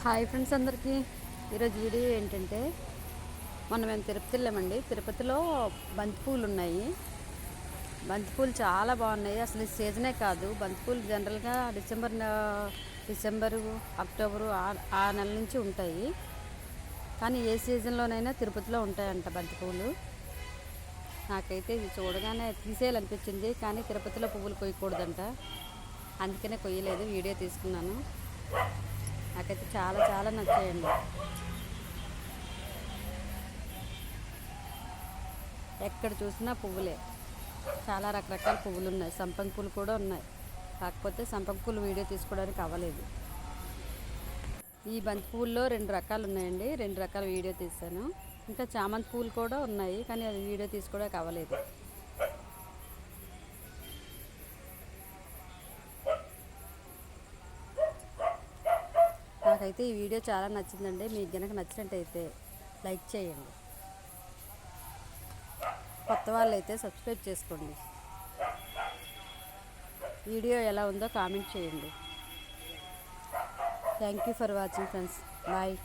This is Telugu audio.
హాయ్ ఫ్రెండ్స్ అందరికీ ఈరోజు వీడియో ఏంటంటే మేము తిరుపతి వెళ్ళామండి. తిరుపతిలో బంతిపూలు ఉన్నాయి. బంతిపూలు చాలా బాగున్నాయి. అసలు ఈ సీజనే కాదు, బంతిపూలు జనరల్గా డిసెంబరు అక్టోబరు ఆ నెల నుంచి ఉంటాయి. కానీ ఏ సీజన్లోనైనా తిరుపతిలో ఉంటాయంట బంతిపూలు. నాకైతే ఇది చూడగానే తీసేయాలనిపించింది, కానీ తిరుపతిలో పువ్వులు కొయ్యకూడదంట. అందుకనే కొయ్యలేదు, వీడియో తీసుకున్నాను. నాకైతే చాలా చాలా నచ్చాయండి. ఎక్కడ చూసినా పువ్వులే, చాలా రకరకాల పువ్వులు ఉన్నాయి. సంపంగి పూలు కూడా ఉన్నాయి, కాకపోతే సంపంగి పూలు వీడియో తీసుకోవడానికి అవ్వలేదు. ఈ బంతి పువ్వుల్లో 2 రకాలు ఉన్నాయండి, 2 రకాల వీడియో తీశాను. ఇంకా చామంతి పూలు కూడా ఉన్నాయి, కానీ అది వీడియో తీసుకోవడానికి అవ్వలేదు. నాకైతే ఈ వీడియో చాలా నచ్చిందండి. మీకు కనుక నచ్చినట్టయితే లైక్ చేయండి. కొత్త వాళ్ళైతే సబ్స్క్రైబ్ చేసుకోండి. వీడియో ఎలా ఉందో కామెంట్ చేయండి. Thank you for watching friends. Bye.